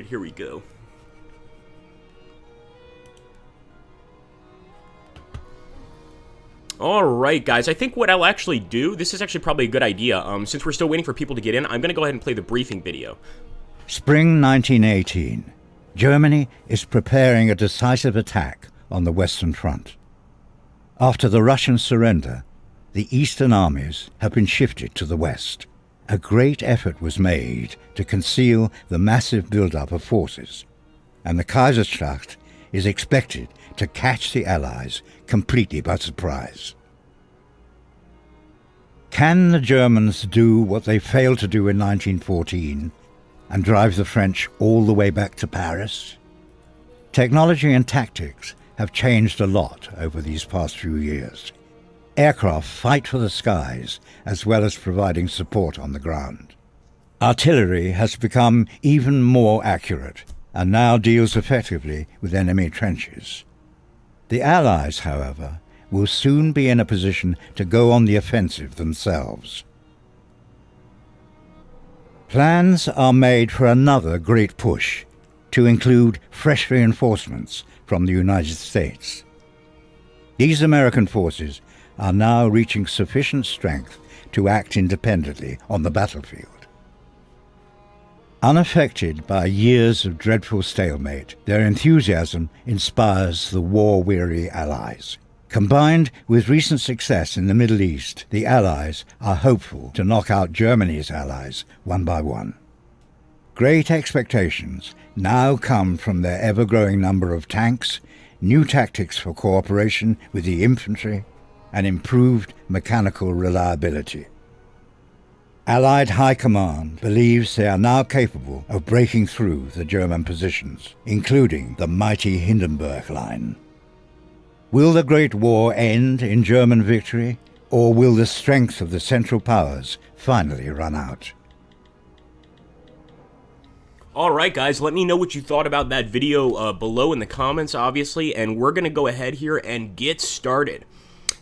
here we go. Alright, guys, I think what I'll actually do, this is actually probably a good idea. Since we're still waiting for people to get in, I'm going to go ahead and play the briefing video. Spring 1918. Germany is preparing a decisive attack on the Western Front. After the Russian surrender, the Eastern armies have been shifted to the west. A great effort was made to conceal the massive buildup of forces, and the Kaiserschlacht is expected to catch the Allies completely by surprise. Can the Germans do what they failed to do in 1914 and drive the French all the way back to Paris? Technology and tactics have changed a lot over these past few years. Aircraft fight for the skies as well as providing support on the ground. Artillery has become even more accurate and now deals effectively with enemy trenches. The Allies, however, will soon be in a position to go on the offensive themselves. Plans are made for another great push, to include fresh reinforcements from the United States. These American forces are now reaching sufficient strength to act independently on the battlefield. Unaffected by years of dreadful stalemate, their enthusiasm inspires the war-weary Allies. Combined with recent success in the Middle East, the Allies are hopeful to knock out Germany's allies one by one. Great expectations now come from their ever-growing number of tanks, new tactics for cooperation with the infantry, and improved mechanical reliability. Allied High Command believes they are now capable of breaking through the German positions, including the mighty Hindenburg Line. Will the Great War end in German victory, or will the strength of the Central Powers finally run out? Alright guys, let me know what you thought about that video below in the comments, obviously, and we're going to go ahead here and get started.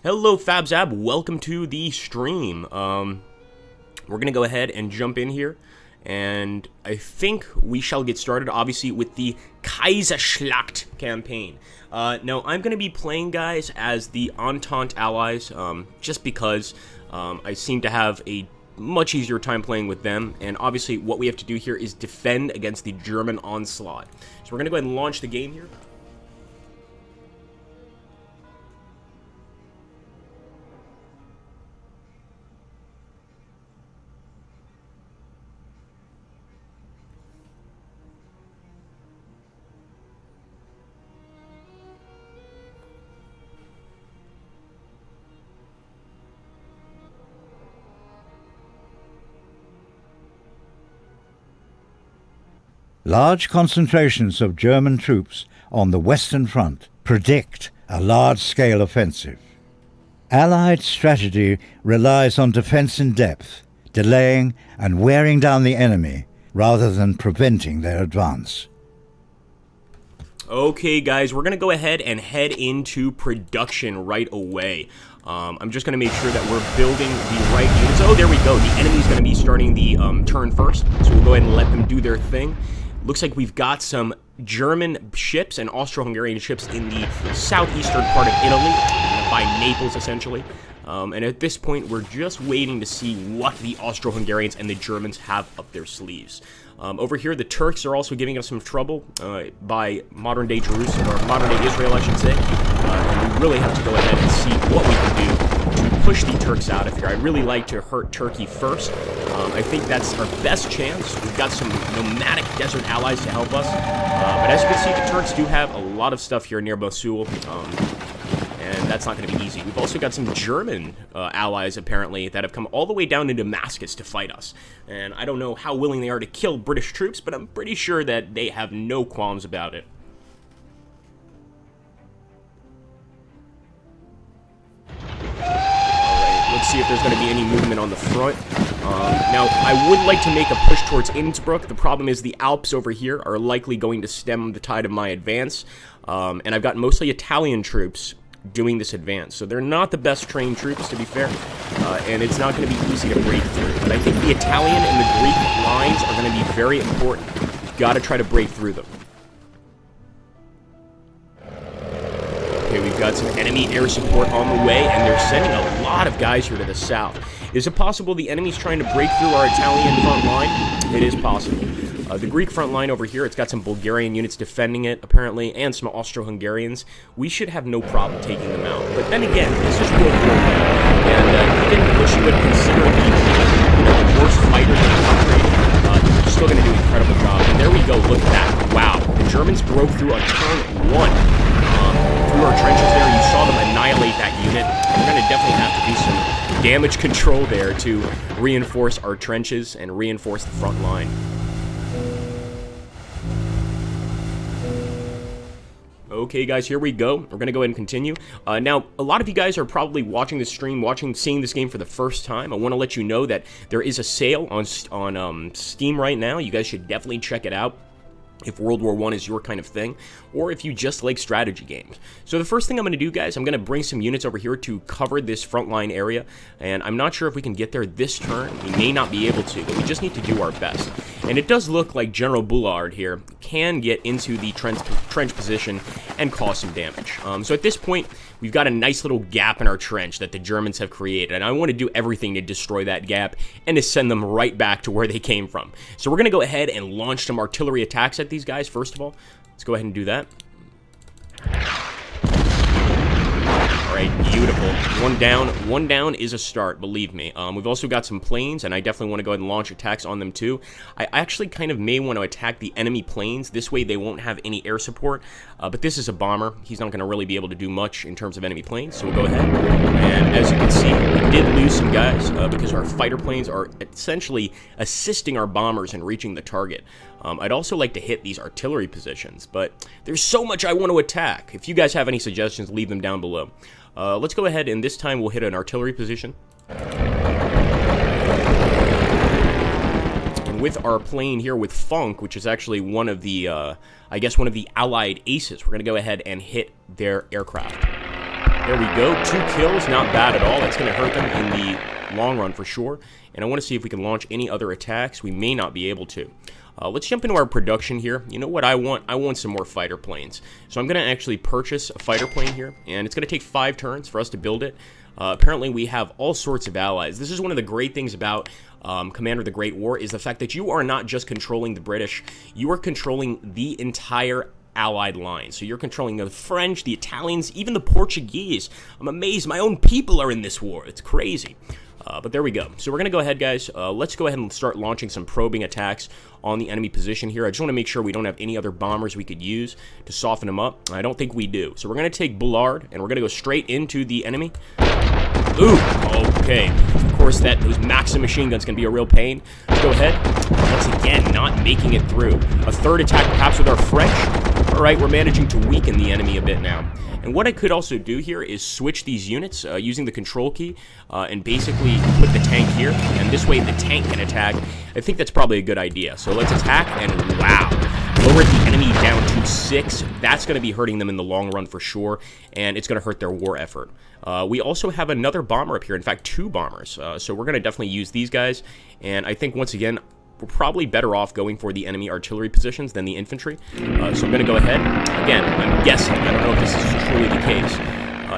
Hello FabZab, welcome to the stream. We're going to go ahead and jump in here, and I think we shall get started, obviously, with the Kaiserschlacht campaign. Now, I'm going to be playing, guys, as the Entente allies, just because I seem to have a much easier time playing with them, and obviously what we have to do here is defend against the German onslaught. So we're going to go ahead and launch the game here. Large concentrations of German troops on the Western Front predict a large-scale offensive. Allied strategy relies on defense in depth, delaying and wearing down the enemy rather than preventing their advance. Okay guys, we're going to go ahead and head into production right away. I'm just going to make sure that we're building the right units. Oh, there we go. The enemy's going to be starting the turn first, so we'll go ahead and let them do their thing. Looks like we've got some German ships and Austro-Hungarian ships in the southeastern part of Italy, by Naples, essentially. And at this point, we're just waiting to see what the Austro-Hungarians and the Germans have up their sleeves. Over here, the Turks are also giving us some trouble by modern-day Jerusalem, or modern-day Israel, I should say. And we really have to go ahead and see what we can do to push the Turks out of here. I'd really like to hurt Turkey first. I think that's our best chance. We've got some nomadic desert allies to help us. But as you can see, the Turks do have a lot of stuff here near Mosul. And that's not going to be easy. We've also got some German allies, apparently, that have come all the way down to Damascus to fight us. And I don't know how willing they are to kill British troops, but I'm pretty sure that they have no qualms about it. Alright, let's see if there's going to be any movement on the front. Now, I would like to make a push towards Innsbruck. The problem is the Alps over here are likely going to stem the tide of my advance. And I've got mostly Italian troops doing this advance. So they're not the best trained troops, to be fair, and it's not going to be easy to break through. But I think the Italian and the Greek lines are going to be very important. We've got to try to break through them. Okay, we've got some enemy air support on the way, and they're sending a lot of guys here to the south. Is it possible the enemy's trying to break through our Italian front line? It is possible. The Greek front line over here, it's got some Bulgarian units defending it, apparently, and some Austro-Hungarians. We should have no problem taking them out. But then again, this is World War I, and even what you would consider the worst fighter in the country, you're still going to do an incredible job. And there we go, look at that. Wow, the Germans broke through on turn 1. Through our trenches there, you saw them annihilate that unit. We're going to definitely have to do some damage control there to reinforce our trenches and reinforce the front line. Okay, guys, here we go. We're going to go ahead and continue. Now, a lot of you guys are probably watching this stream, seeing this game for the first time. I want to let you know that there is a sale on Steam right now. You guys should definitely check it out if World War I is your kind of thing, or if you just like strategy games. So the first thing I'm going to do, guys, I'm going to bring some units over here to cover this frontline area, and I'm not sure if we can get there this turn. We may not be able to, but we just need to do our best. And it does look like General Bullard here can get into the trench position and cause some damage. So at this point, we've got a nice little gap in our trench that the Germans have created, and I want to do everything to destroy that gap and to send them right back to where they came from. So we're going to go ahead and launch some artillery attacks at these guys, first of all. Let's go ahead and do that. Alright, beautiful. One down is a start, believe me. We've also got some planes, and I definitely want to go ahead and launch attacks on them too. I actually kind of may want to attack the enemy planes. This way they won't have any air support. But this is a bomber. He's not going to really be able to do much in terms of enemy planes, so we'll go ahead. And as you can see, we did lose some guys because our fighter planes are essentially assisting our bombers in reaching the target. I'd also like to hit these artillery positions, but there's so much I want to attack. If you guys have any suggestions, leave them down below. Let's go ahead, and this time we'll hit an artillery position. And with our plane here with Funk, which is actually one of the, I guess one of the Allied aces, we're going to go ahead and hit their aircraft. There we go, 2 kills, not bad at all. That's going to hurt them in the long run for sure. And I want to see if we can launch any other attacks. We may not be able to. Let's jump into our production here. You know what I want? I want some more fighter planes. So I'm going to actually purchase a fighter plane here, and it's going to take 5 turns for us to build it. Apparently, we have all sorts of allies. This is one of the great things about Commander of the Great War, is the fact that you are not just controlling the British, you are controlling the entire Allied line. So you're controlling the French, the Italians, even the Portuguese. I'm amazed my own people are in this war. It's crazy. But there we go. So we're going to go ahead, guys. Let's go ahead and start launching some probing attacks on the enemy position here. I just want to make sure we don't have any other bombers we could use to soften them up. I don't think we do. So we're going to take Bullard, and we're going to go straight into the enemy. Ooh, okay. Of course, those Maxim machine guns can be a real pain. Let's go ahead. Once again, not making it through. A third attack, perhaps with our French. All right, we're managing to weaken the enemy a bit now. And what I could also do here is switch these units using the control key and basically put the tank here, and this way the tank can attack. I think that's probably a good idea. So let's attack, and wow, lower the enemy down to 6. That's going to be hurting them in the long run for sure, and it's going to hurt their war effort. We also have another bomber up here, in fact 2 bombers, so we're going to definitely use these guys, and I think once again, we're probably better off going for the enemy artillery positions than the infantry. So I'm going to go ahead. Again, I'm guessing. I don't know if this is truly the case.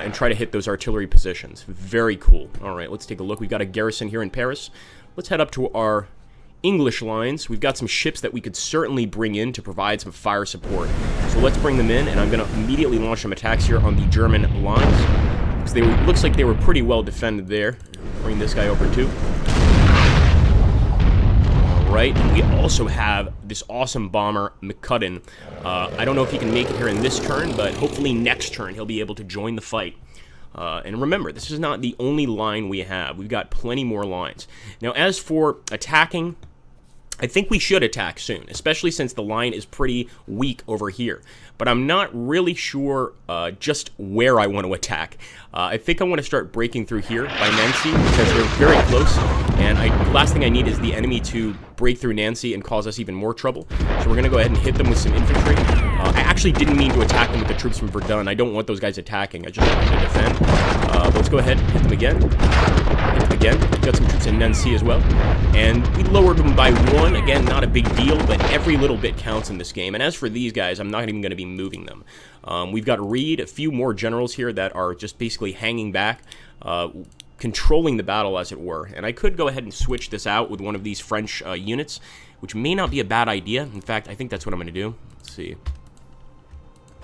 And try to hit those artillery positions. Very cool. All right, let's take a look. We've got a garrison here in Paris. Let's head up to our English lines. We've got some ships that we could certainly bring in to provide some fire support. So let's bring them in, and I'm going to immediately launch some attacks here on the German lines. Because looks like they were pretty well defended there. Bring this guy over too. Right, and we also have this awesome bomber, McCudden. I don't know if he can make it here in this turn, but hopefully next turn he'll be able to join the fight. And remember, this is not the only line we have. We've got plenty more lines. Now, as for attacking, I think we should attack soon, especially since the line is pretty weak over here. But I'm not really sure just where I want to attack. I think I want to start breaking through here by Nancy, because they're very close. And the last thing I need is the enemy to break through Nancy and cause us even more trouble. So we're going to go ahead and hit them with some infantry. I actually didn't mean to attack them with the troops from Verdun. I don't want those guys attacking. I just want them to defend. Let's go ahead and hit them again. Hit them again. We've got some troops in Nancy as well. And we lowered them by 1. Again, not a big deal, but every little bit counts in this game. And as for these guys, I'm not even going to be moving them. We've got Reed, a few more generals here that are just basically hanging back, controlling the battle, as it were. And I could go ahead and switch this out with one of these French units, which may not be a bad idea. In fact, I think that's what I'm going to do. Let's see.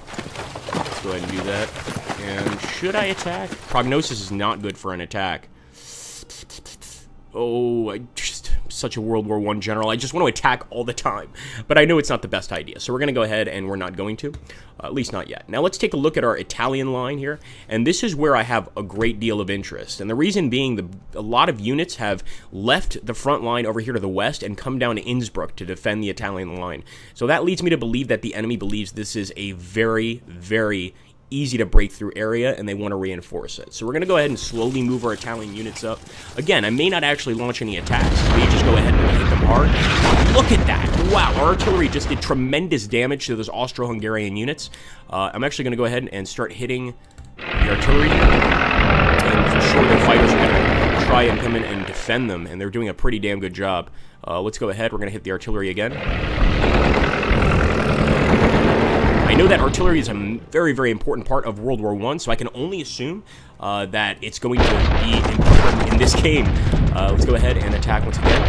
Let's go ahead and do that. And should I attack? Prognosis is not good for an attack. Oh, I just... such a World War I general. I just want to attack all the time. But I know it's not the best idea. So we're going to go ahead and we're not going to. At least not yet. Now let's take a look at our Italian line here. And this is where I have a great deal of interest. And the reason being a lot of units have left the front line over here to the west and come down to Innsbruck to defend the Italian line. So that leads me to believe that the enemy believes this is a very, very easy to break through area, and they want to reinforce it. So we're going to go ahead and slowly move our Italian units up. Again, I may not actually launch any attacks. I may just go ahead and hit them hard. Look at that! Wow, our artillery just did tremendous damage to those Austro-Hungarian units. I'm actually going to go ahead and start hitting the artillery. And for sure, the fighters are going to try and come in and defend them, and they're doing a pretty damn good job. Let's go ahead. We're going to hit the artillery again. I know that artillery is a very, very important part of World War I, so I can only assume that it's going to be important in this game. Let's go ahead and attack once again.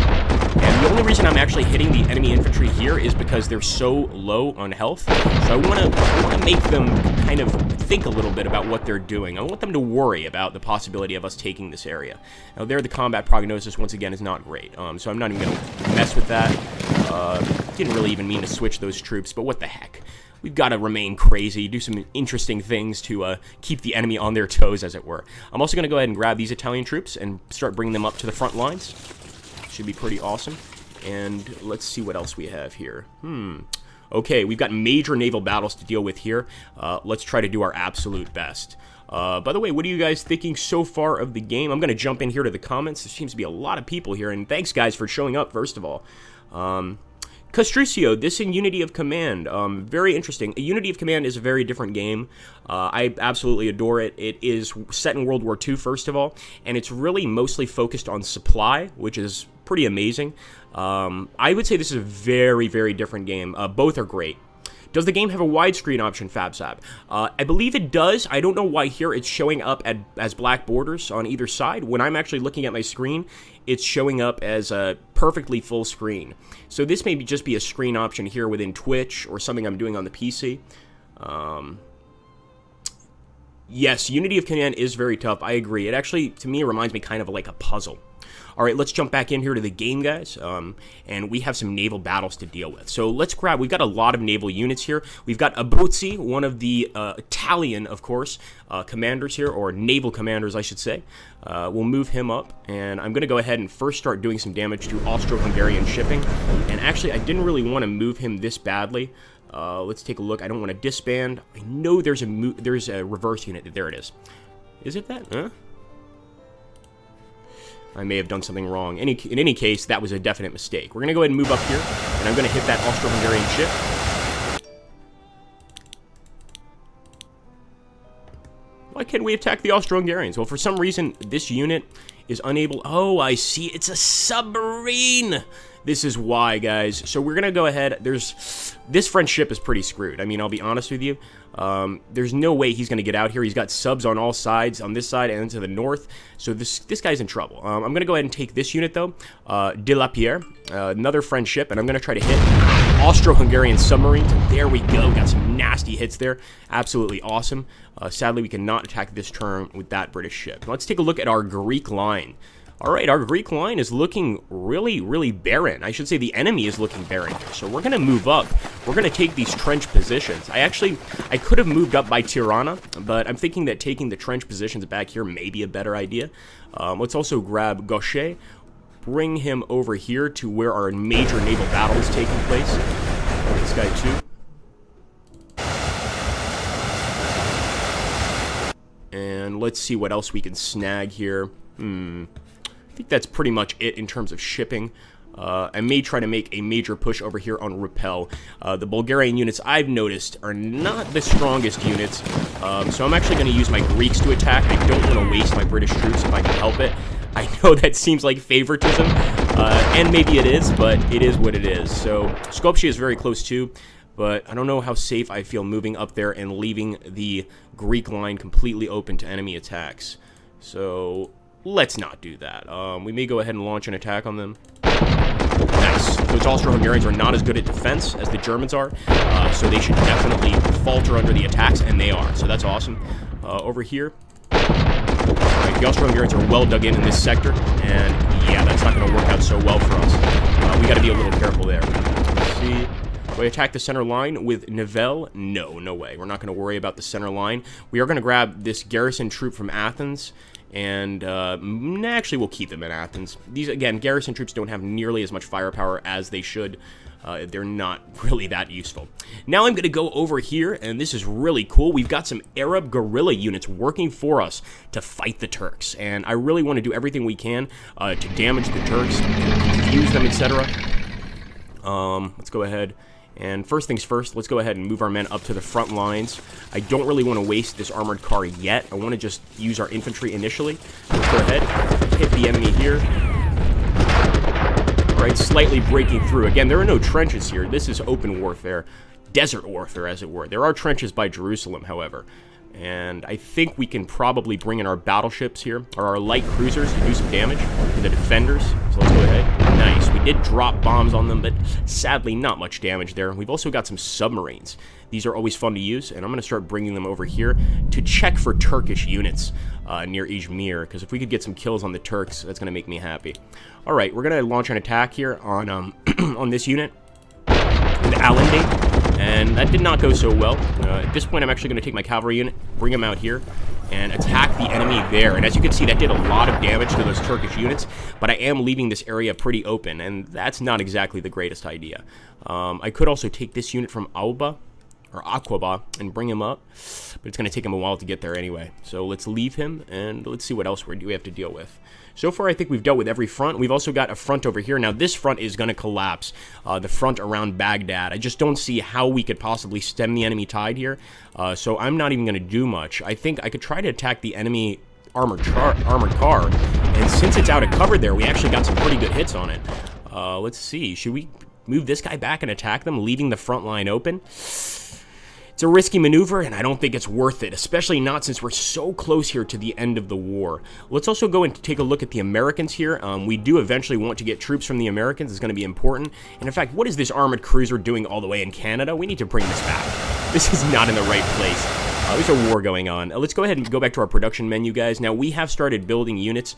And the only reason I'm actually hitting the enemy infantry here is because they're so low on health. So I want to make them kind of think a little bit about what they're doing. I want them to worry about the possibility of us taking this area. Now, there, the combat prognosis, once again, is not great. So I'm not even going to mess with that. Didn't really even mean to switch those troops, but what the heck. We've got to remain crazy, do some interesting things to keep the enemy on their toes, as it were. I'm also going to go ahead and grab these Italian troops and start bringing them up to the front lines. Should be pretty awesome. And let's see what else we have here. Okay, we've got major naval battles to deal with here. Let's try to do our absolute best. By the way, what are you guys thinking so far of the game? I'm going to jump in here to the comments. There seems to be a lot of people here, and thanks, guys, for showing up, first of all. Castruccio, this in Unity of Command, very interesting. Unity of Command is a very different game. I absolutely adore it. It is set in World War II, first of all, and it's really mostly focused on supply, which is pretty amazing. I would say this is a very, very different game. Both are great. Does the game have a widescreen option, FabSab? I believe it does. I don't know why here it's showing up as black borders on either side. When I'm actually looking at my screen, it's showing up as a perfectly full screen. So this may just be a screen option here within Twitch or something I'm doing on the PC. Yes, Unity of Command is very tough. I agree. It actually, to me, reminds me kind of like a puzzle. All right, let's jump back in here to the game, guys, and we have some naval battles to deal with. So let's grab, we've got a lot of naval units here. We've got Abruzzi, one of the Italian, of course, commanders here, or naval commanders, I should say. We'll move him up, and I'm going to go ahead and first start doing some damage to Austro-Hungarian shipping. And actually, I didn't really want to move him this badly. Let's take a look. I don't want to disband. I know there's a reverse unit. There it is. Is it that? Huh? I may have done something wrong. In any case, that was a definite mistake. We're going to go ahead and move up here, and I'm going to hit that Austro-Hungarian ship. Why can't we attack the Austro-Hungarians? Well, for some reason, this unit is unable... Oh, I see. It's a submarine! This is why, guys. So we're going to go ahead. This French ship is pretty screwed. I mean, I'll be honest with you. There's no way he's going to get out here. He's got subs on all sides, on this side and to the north. So this guy's in trouble. I'm going to go ahead and take this unit, though. De La Pierre, another French ship. And I'm going to try to hit Austro-Hungarian submarines. And there we go. Got some nasty hits there. Absolutely awesome. Sadly, we cannot attack this turn with that British ship. Now, let's take a look at our Greek line. All right, our Greek line is looking really, really barren. I should say the enemy is looking barren here. So we're going to move up. We're going to take these trench positions. I could have moved up by Tirana, but I'm thinking that taking the trench positions back here may be a better idea. Let's also grab Gaucher, bring him over here to where our major naval battle is taking place. This guy too. And let's see what else we can snag here. I think that's pretty much it in terms of shipping. I may try to make a major push over here on Repel. The Bulgarian units I've noticed are not the strongest units, so I'm actually going to use my Greeks to attack. I don't want to waste my British troops if I can help it. I know that seems like favoritism, and maybe it is, but it is what it is. So Skopje is very close too, but I don't know how safe I feel moving up there and leaving the Greek line completely open to enemy attacks. So let's not do that. We may go ahead and launch an attack on them. Nice. Those Austro-Hungarians are not as good at defense as the Germans are, so they should definitely falter under the attacks, and they are. So that's awesome. Over here, alright, the Austro-Hungarians are well dug in this sector, and yeah, that's not going to work out so well for us. We got to be a little careful there. Let's see. Do I attack the center line with Naval? No, no way. We're not going to worry about the center line. We are going to grab this garrison troop from Athens, and actually we'll keep them in Athens. These, again, garrison troops don't have nearly as much firepower as they should. They're not really that useful. Now I'm going to go over here, and this is really cool. We've got some Arab guerrilla units working for us to fight the Turks, and I really want to do everything we can to damage the Turks, confuse them, etc. Let's go ahead. And first things first, let's go ahead and move our men up to the front lines. I don't really want to waste this armored car yet. I want to just use our infantry initially. Let's go ahead, hit the enemy here. Alright, slightly breaking through. Again, there are no trenches here. This is open warfare. Desert warfare, as it were. There are trenches by Jerusalem, however. And I think we can probably bring in our battleships here, or our light cruisers, to do some damage to the defenders. So let's go ahead. Nice. We did drop bombs on them, but sadly not much damage there. We've also got some submarines. These are always fun to use, and I'm going to start bringing them over here to check for Turkish units near Izmir, because if we could get some kills on the Turks, that's going to make me happy. All right, we're going to launch an attack here on on this unit with Alende. And that did not go so well. At this point, I'm actually going to take my cavalry unit, bring them out here, and attack the enemy there. And as you can see, that did a lot of damage to those Turkish units, but I am leaving this area pretty open, and that's not exactly the greatest idea. I could also take this unit from Alba, or Aqaba, and bring him up, but it's going to take him a while to get there anyway. So let's leave him, and let's see what else we have to deal with. So far, I think we've dealt with every front. We've also got a front over here. Now, this front is going to collapse, the front around Baghdad. I just don't see how we could possibly stem the enemy tide here, so I'm not even going to do much. I think I could try to attack the enemy armored car, and since it's out of cover there, we actually got some pretty good hits on it. Let's see. Should we move this guy back and attack them, leaving the front line open? It's a risky maneuver, and I don't think it's worth it, especially not since we're so close here to the end of the war. Let's also go and take a look at the Americans here. We do eventually want to get troops from the Americans. It's going to be important. And in fact, what is this armored cruiser doing all the way in Canada? We need to bring this back. This is not in the right place. There's a war going on. Let's go ahead and go back to our production menu, guys. Now, we have started building units,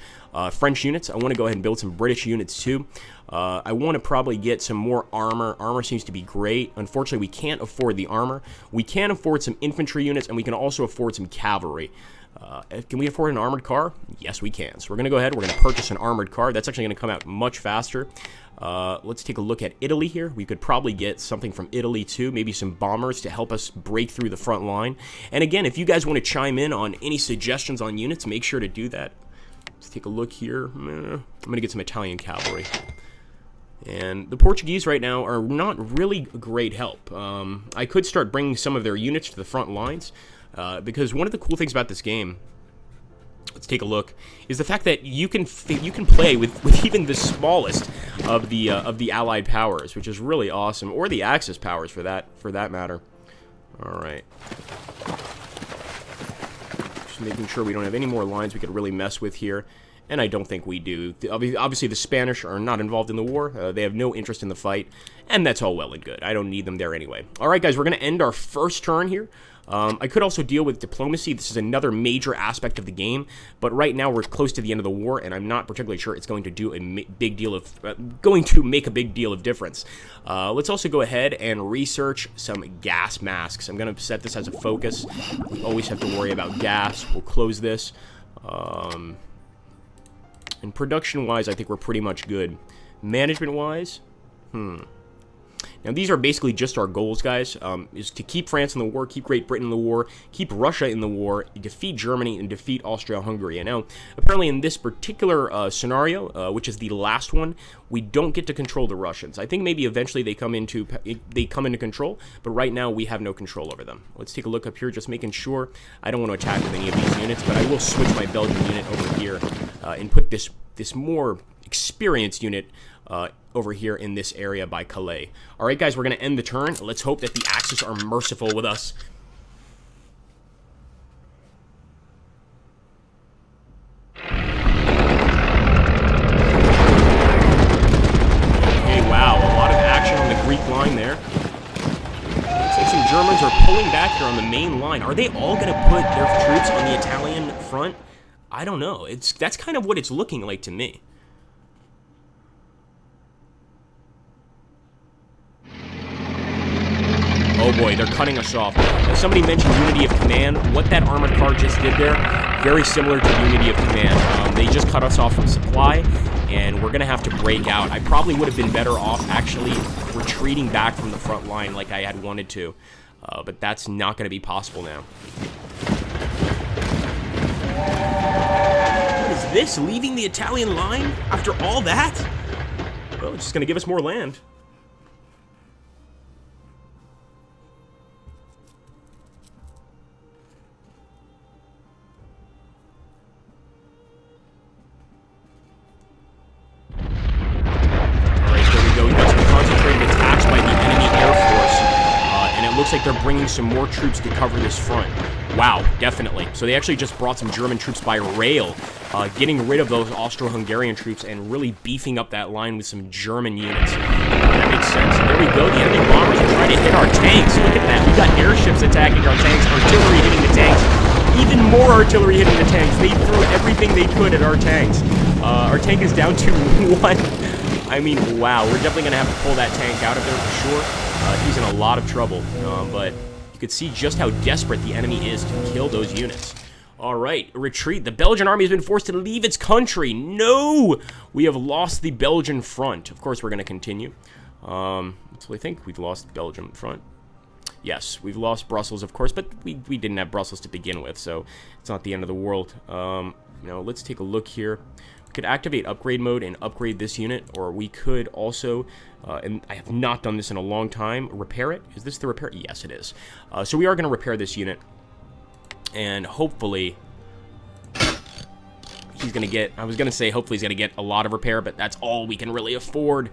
French units. I want to go ahead and build some British units, too. I want to probably get some more armor. Armor seems to be great. Unfortunately, we can't afford the armor. We can afford some infantry units, and we can also afford some cavalry. Can we afford an armored car? Yes, we can. So we're going to go ahead. We're going to purchase an armored car. That's actually going to come out much faster. Let's take a look at Italy here. We could probably get something from Italy too, maybe some bombers to help us break through the front line. And again, if you guys want to chime in on any suggestions on units, make sure to do that. Let's take a look here. I'm going to get some Italian cavalry. And the Portuguese right now are not really great help. I could start bringing some of their units to the front lines, because one of the cool things about this game, let's take a look, is the fact that you can play with even the smallest of the Allied powers, which is really awesome, or the Axis powers for that matter. All right, just making sure we don't have any more lines we could really mess with here. And I don't think we do. Obviously, the Spanish are not involved in the war. They have no interest in the fight, and that's all well and good. I don't need them there anyway. All right, guys, we're going to end our first turn here. I could also deal with diplomacy. This is another major aspect of the game, but right now we're close to the end of the war, and I'm not particularly sure it's going to do make a big deal of difference. Let's also go ahead and research some gas masks. I'm going to set this as a focus. We always have to worry about gas. We'll close this. And production-wise, I think we're pretty much good. Management-wise, Now, these are basically just our goals, guys, is to keep France in the war, keep Great Britain in the war, keep Russia in the war, defeat Germany, and defeat Austria-Hungary. And now, apparently in this particular scenario, which is the last one, we don't get to control the Russians. I think maybe eventually they come into control, but right now we have no control over them. Let's take a look up here, just making sure. I don't want to attack with any of these units, but I will switch my Belgian unit over here and put this more experienced unit over here in this area by Calais. All right, guys, we're going to end the turn. Let's hope that the Axis are merciful with us. Okay, wow, a lot of action on the Greek line there. Looks like some Germans are pulling back here on the main line. Are they all going to put their troops on the Italian front? I don't know. That's kind of what it's looking like to me. Oh boy, they're cutting us off. Somebody mentioned Unity of Command. What that armored car just did there, very similar to Unity of Command. They just cut us off from supply, and we're going to have to break out. I probably would have been better off actually retreating back from the front line like I had wanted to, but that's not going to be possible now. What is this? Leaving the Italian line after all that? Well, it's just going to give us more land. Looks like they're bringing some more troops to cover this front. Wow, definitely. So they actually just brought some German troops by rail, getting rid of those Austro-Hungarian troops and really beefing up that line with some German units. That makes sense. There we go. The enemy bombers are trying to hit our tanks. Look at that. We got airships attacking our tanks, artillery hitting the tanks, even more artillery hitting the tanks. They threw everything they could at our tanks. Our tank is down to 1. I mean, wow. We're definitely going to have to pull that tank out of there for sure. He's in a lot of trouble, but you could see just how desperate the enemy is to kill those units. All right, retreat. The Belgian army has been forced to leave its country. No! We have lost the Belgian front. Of course, we're going to continue. So I think we've lost Belgium front. Yes, we've lost Brussels, of course, but we didn't have Brussels to begin with, so it's not the end of the world. Now, let's take a look here. We could activate upgrade mode and upgrade this unit, or we could also, and I have not done this in a long time, repair it. Is this the repair? Yes, it is. So we are going to repair this unit, and hopefully he's going to get, I was going to say hopefully he's going to get a lot of repair, but that's all we can really afford.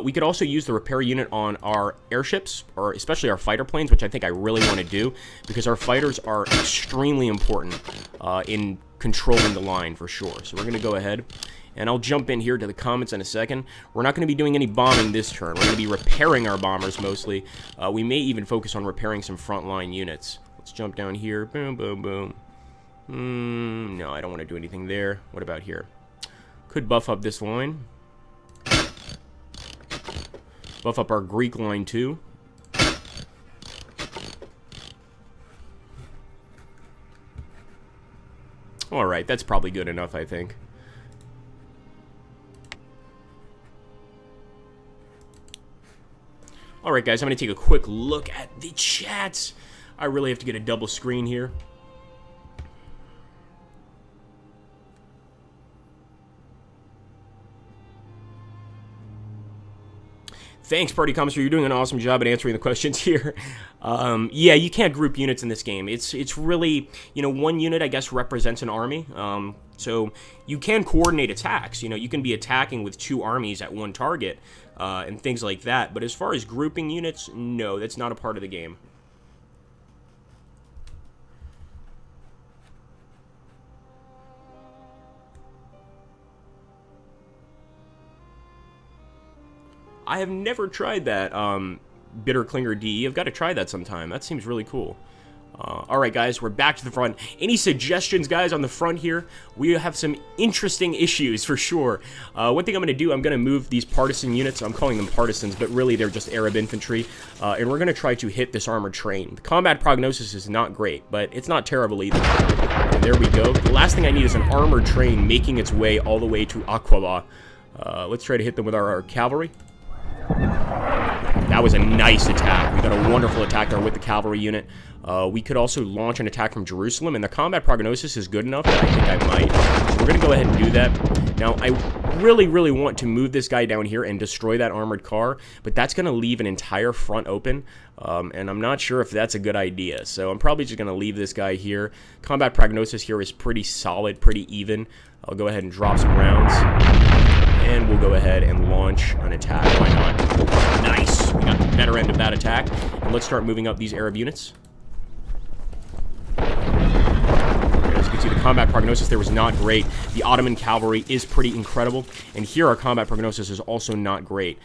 We could also use the repair unit on our airships, or especially our fighter planes, which I think I really want to do, because our fighters are extremely important in controlling the line for sure. So we're going to go ahead, and I'll jump in here to the comments in a second. We're not going to be doing any bombing this turn. We're going to be repairing our bombers mostly. We may even focus on repairing some frontline units. Let's jump down here. Boom, boom, boom. No, I don't want to do anything there. What about here? Could buff up this line. Buff up our Greek line too. Alright, that's probably good enough, I think. Alright, guys, I'm going to take a quick look at the chats. I really have to get a double screen here. Thanks, Party Commissar. You're doing an awesome job at answering the questions here. Yeah, you can't group units in this game. It's really, you know, one unit, I guess, represents an army. So you can coordinate attacks. You know, you can be attacking with 2 armies at one target and things like that. But as far as grouping units, no, that's not a part of the game. I have never tried that Bitter Klinger DE. I've got to try that sometime. That seems really cool. Alright, guys, we're back to the front. Any suggestions, guys, on the front here? We have some interesting issues, for sure. One thing I'm going to do, I'm going to move these partisan units. I'm calling them partisans, but really they're just Arab infantry. And we're going to try to hit this armored train. The combat prognosis is not great, but it's not terrible either. And there we go. The last thing I need is an armored train making its way all the way to Aqaba. Let's try to hit them with our cavalry. That That was a nice attack. We got a wonderful attack there with the cavalry unit. We could also launch an attack from Jerusalem, and the combat prognosis is good enough that I think I might. So we're going to go ahead and do that. Now, I really, really want to move this guy down here and destroy that armored car, but that's going to leave an entire front open, and I'm not sure if that's a good idea. So I'm probably just going to leave this guy here. Combat prognosis here is pretty solid, pretty even. I'll go ahead and drop some rounds, and we'll go ahead and launch an attack. Why not? Nice. We got the better end of that attack, and let's start moving up these Arab units. As you can see, the combat prognosis there was not great. The Ottoman cavalry is pretty incredible, and here our combat prognosis is also not great.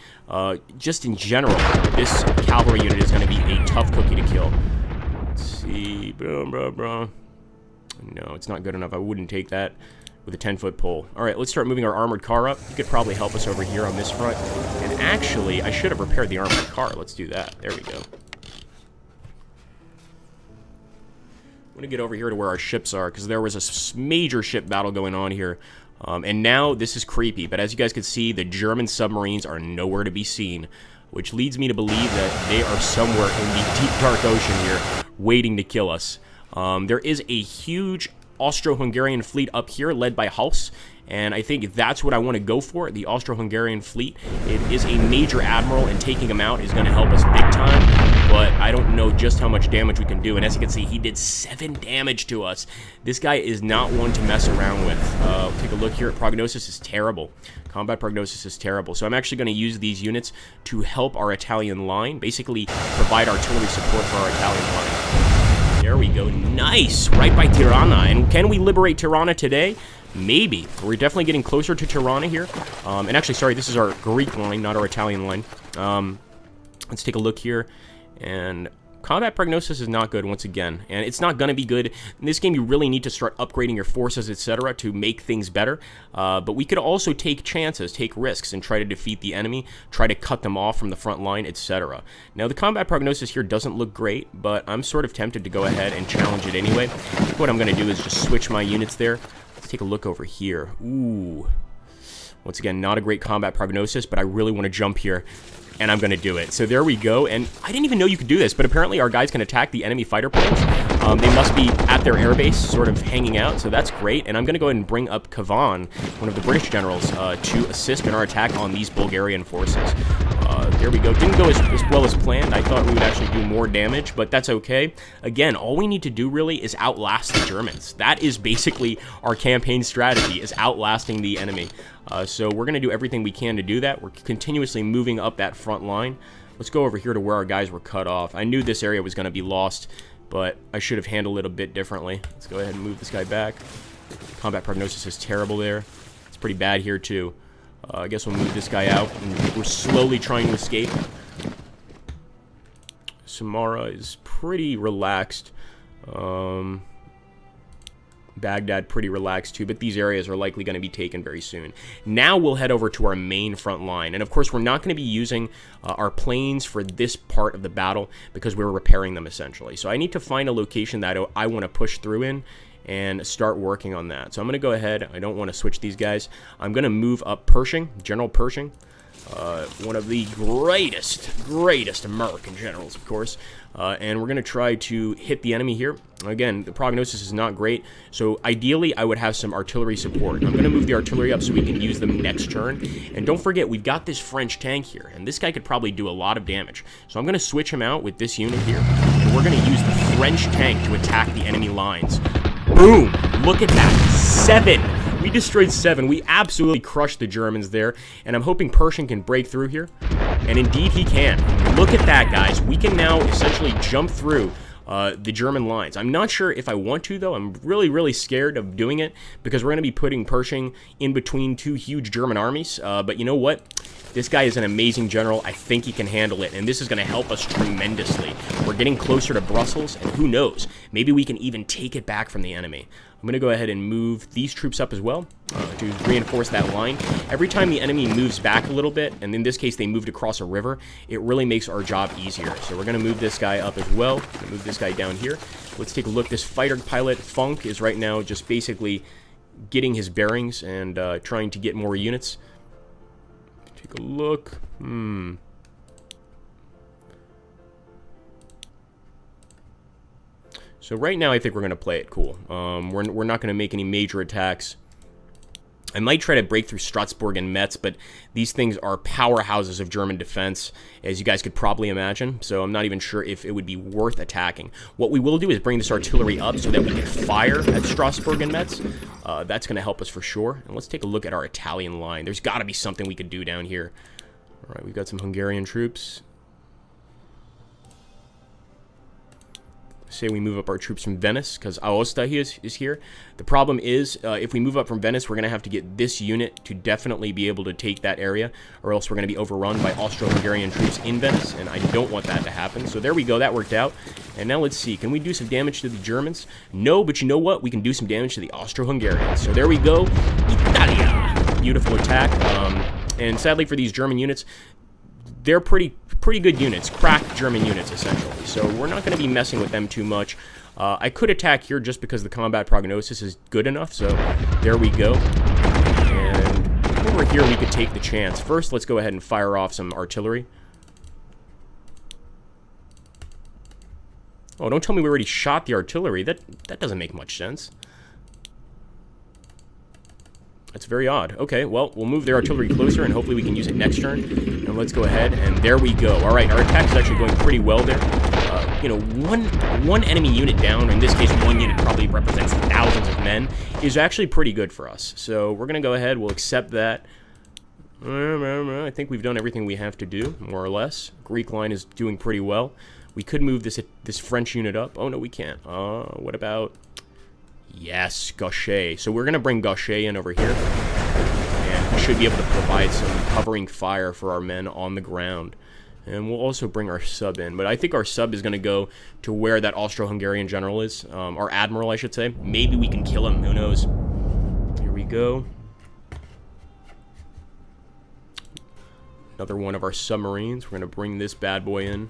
Just in general, this cavalry unit is going to be a tough cookie to kill. Let's see. No, it's not good enough. I wouldn't take that with a 10-foot pole. All right, let's start moving our armored car up. You could probably help us over here on this front. And actually, I should have repaired the armored car. Let's do that. There we go. I'm going to get over here to where our ships are, because there was a major ship battle going on here. And now this is creepy, but as you guys can see, the German submarines are nowhere to be seen, which leads me to believe that they are somewhere in the deep, dark ocean here, waiting to kill us. There is a huge Austro-Hungarian fleet up here, led by Hauss, and I think that's what I want to go for, the Austro-Hungarian fleet. It is a major admiral, and taking him out is going to help us big time, but I don't know just how much damage we can do, and as you can see, he did 7 damage to us. This guy is not one to mess around with. Take a look here. Prognosis is terrible. Combat prognosis is terrible, so I'm actually going to use these units to help our Italian line, basically provide artillery support for our Italian line. There we go. Nice! Right by Tirana. And can we liberate Tirana today? Maybe. We're definitely getting closer to Tirana here. And actually, sorry, this is our Greek line, not our Italian line. Let's take a look here. And combat prognosis is not good once again. And it's not going to be good. In this game, you really need to start upgrading your forces, etc. to make things better. But we could also take chances, take risks, and try to defeat the enemy, try to cut them off from the front line, etc. Now, the combat prognosis here doesn't look great, but I'm sort of tempted to go ahead and challenge it anyway. I think what I'm going to do is just switch my units there. Let's take a look over here. Ooh. Once again, not a great combat prognosis, but I really want to jump here. And I'm going to do it. So there we go. And I didn't even know you could do this, but apparently our guys can attack the enemy fighter planes. They must be at their airbase, sort of hanging out, so that's great. And I'm going to go ahead and bring up Kavan, one of the British generals, to assist in our attack on these Bulgarian forces. There we go. Didn't go as well as planned. I thought we would actually do more damage, but that's okay. Again, all we need to do really is outlast the Germans. That is basically our campaign strategy, is outlasting the enemy. So we're going to do everything we can to do that. We're continuously moving up that front line. Let's go over here to where our guys were cut off. I knew this area was going to be lost, but I should have handled it a bit differently. Let's go ahead and move this guy back. Combat prognosis is terrible there. It's pretty bad here too. I guess we'll move this guy out, and we're slowly trying to escape. Samara is pretty relaxed. Baghdad pretty relaxed too, but these areas are likely going to be taken very soon. Now we'll head over to our main front line, and of course we're not going to be using our planes for this part of the battle because we're repairing them essentially. So I need to find a location that I want to push through in and start working on that. So I'm going to go ahead. I don't want to switch these guys. I'm going to move up Pershing, General Pershing. One of the greatest American generals, of course. And we're going to try to hit the enemy here. Again, the prognosis is not great, so ideally I would have some artillery support. I'm going to move the artillery up so we can use them next turn. And don't forget, we've got this French tank here, and this guy could probably do a lot of damage. So I'm going to switch him out with this unit here, and we're going to use the French tank to attack the enemy lines. Boom! Look at that. 7! We destroyed 7. We absolutely crushed the Germans there, and I'm hoping Pershing can break through here. And indeed he can. Look at that, guys. We can now essentially jump through the German lines. I'm not sure if I want to, though. I'm really scared of doing it because we're going to be putting Pershing in between 2 huge German armies. But you know what? This guy is an amazing general. I think he can handle it, and this is going to help us tremendously. We're getting closer to Brussels, and who knows? Maybe we can even take it back from the enemy. I'm going to go ahead and move these troops up as well to reinforce that line. Every time the enemy moves back a little bit, and in this case they moved across a river, it really makes our job easier. So we're going to move this guy up as well. I'm going to move this guy down here. Let's take a look. This fighter pilot, Funk, is right now just basically getting his bearings and trying to get more units. Take a look. So right now, I think we're going to play it cool. We're not going to make any major attacks. I might try to break through Strasbourg and Metz, but these things are powerhouses of German defense, as you guys could probably imagine, so I'm not even sure if it would be worth attacking. What we will do is bring this artillery up so that we can fire at Strasbourg and Metz. That's going to help us for sure. And let's take a look at our Italian line. There's got to be something we could do down here. All right, we've got some Hungarian troops. Say we move up our troops from Venice, because Aosta is here. The problem is, if we move up from Venice, we're going to have to get this unit to definitely be able to take that area, or else we're going to be overrun by Austro-Hungarian troops in Venice, and I don't want that to happen. So there we go, that worked out. And now let's see, can we do some damage to the Germans? No, but you know what? We can do some damage to the Austro-Hungarians. So there we go, Italia! Beautiful attack. And sadly for these German units, they're pretty good units, cracked German units, essentially. So we're not going to be messing with them too much. I could attack here just because the combat prognosis is good enough, so there we go. And over here we could take the chance. First, let's go ahead and fire off some artillery. Oh, don't tell me we already shot the artillery. That doesn't make much sense. That's very odd. Okay, well, we'll move the artillery closer, and hopefully we can use it next turn. And let's go ahead, and there we go. All right, our attack is actually going pretty well there. You know, one enemy unit down, or in this case, one unit probably represents thousands of men, is actually pretty good for us. So we're going to go ahead. We'll accept that. I think we've done everything we have to do, more or less. Greek line is doing pretty well. We could move this French unit up. Oh, no, we can't. What about... Yes, Gaucher. So we're going to bring Gaucher in over here. And we should be able to provide some covering fire for our men on the ground. And we'll also bring our sub in. But I think our sub is going to go to where that Austro-Hungarian general is. Our admiral, I should say. Maybe we can kill him. Who knows? Here we go. Another one of our submarines. We're going to bring this bad boy in.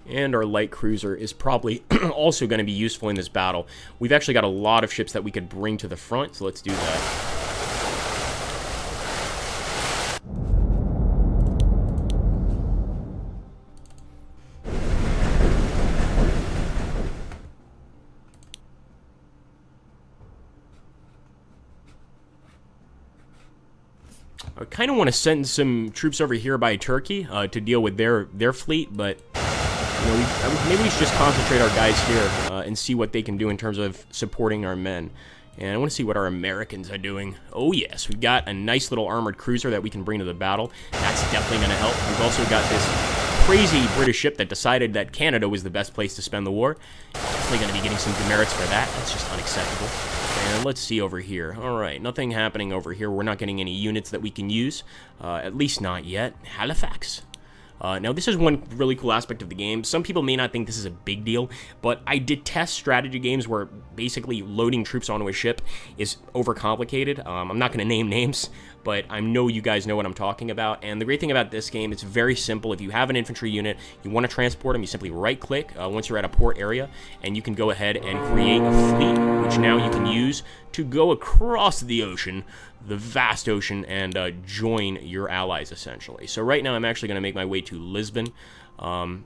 And our light cruiser is probably also going to be useful in this battle. We've actually got a lot of ships that we could bring to the front, so let's do that. I kind of want to send some troops over here by Turkey to deal with their fleet, but... You know, maybe we should just concentrate our guys here and see what they can do in terms of supporting our men. And I want to see what our Americans are doing. Oh yes, we've got a nice little armored cruiser that we can bring to the battle. That's definitely going to help. We've also got this crazy British ship that decided that Canada was the best place to spend the war. Definitely going to be getting some demerits for that. That's just unacceptable. And let's see over here. Alright, nothing happening over here. We're not getting any units that we can use. At least not yet. Halifax. Now, this is one really cool aspect of the game. Some people may not think this is a big deal, but I detest strategy games where basically loading troops onto a ship is overcomplicated. I'm not going to name names, but I know you guys know what I'm talking about. And the great thing about this game, it's very simple. If you have an infantry unit, you want to transport them, you simply right-click once you're at a port area, and you can go ahead and create a fleet, which now you can use to go across the ocean, the vast ocean, and join your allies, essentially. So right now, I'm actually going to make my way to Lisbon. I'm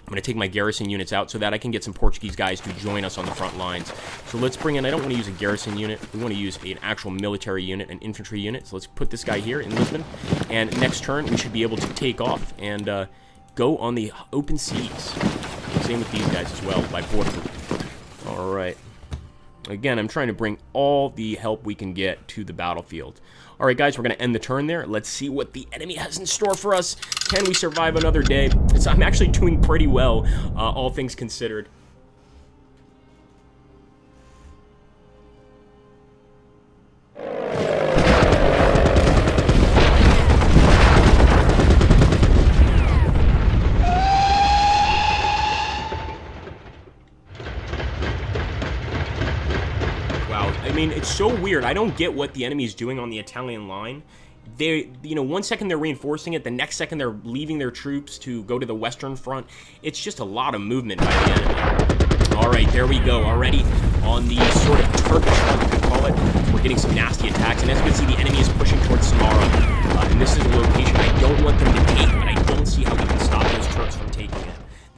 going to take my garrison units out so that I can get some Portuguese guys to join us on the front lines. So let's bring in, I don't want to use a garrison unit. We want to use an actual military unit, an infantry unit. So let's put this guy here in Lisbon. And next turn, we should be able to take off and go on the open seas. Same with these guys as well, by Portugal. All right. Again, I'm trying to bring all the help we can get to the battlefield. All right, guys, we're going to end the turn there. Let's see what the enemy has in store for us. Can we survive another day? I'm actually doing pretty well, all things considered. I mean, it's so weird. I don't get what the enemy is doing on the Italian line. They, you know, one second they're reinforcing it, the next second they're leaving their troops to go to the Western Front. It's just a lot of movement by the enemy. All right, there we go. Already on the sort of Turkish front, you could call it. We're getting some nasty attacks, and as you can see, the enemy is pushing towards Samara. And this is a location I don't want them to take, but I don't see how we can stop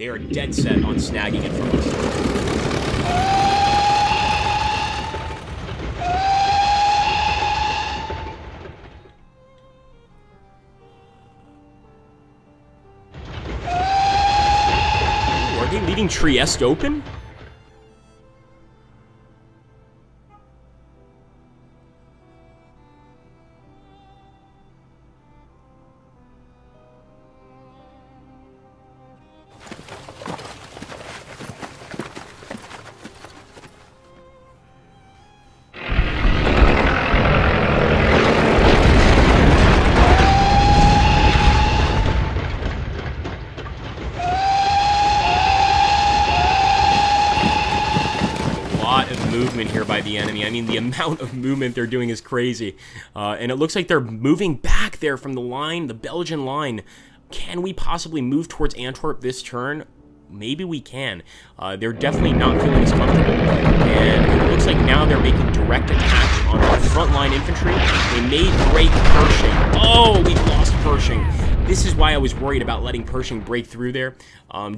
They are dead set on snagging it from us. Are they leaving Trieste open? Movement here by the enemy. I mean, the amount of movement they're doing is crazy. And it looks like they're moving back there from the line, the Belgian line. Can we possibly move towards Antwerp this turn? Maybe we can. They're definitely not feeling as comfortable. And it looks like now they're making direct attacks on our frontline infantry. They may break Pershing. Oh, we've lost Pershing. This is why I was worried about letting Pershing break through there.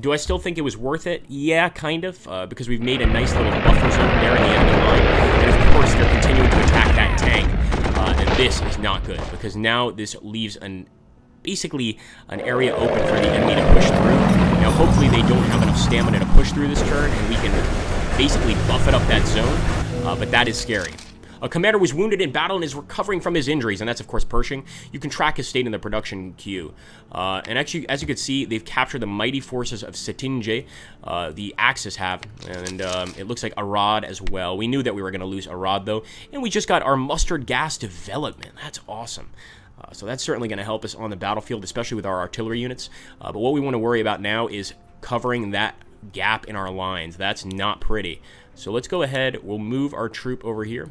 Do I still think it was worth it? Yeah, kind of, because we've made a nice little buffer zone there in the enemy line. And of course, they're continuing to attack that tank. And this is not good, because now this leaves basically an area open for the enemy to push through. Now, hopefully they don't have enough stamina to push through this turn, and we can basically buff it up that zone, but that is scary. A commander was wounded in battle and is recovering from his injuries, and that's, of course, Pershing. You can track his state in the production queue. And actually, as you can see, they've captured the mighty forces of Cetinje, the Axis have, and it looks like Arad as well. We knew that we were going to lose Arad, though, and we just got our mustard gas development. That's awesome. So that's certainly going to help us on the battlefield, especially with our artillery units. But what we want to worry about now is covering that gap in our lines. That's not pretty. So let's go ahead. We'll move our troop over here.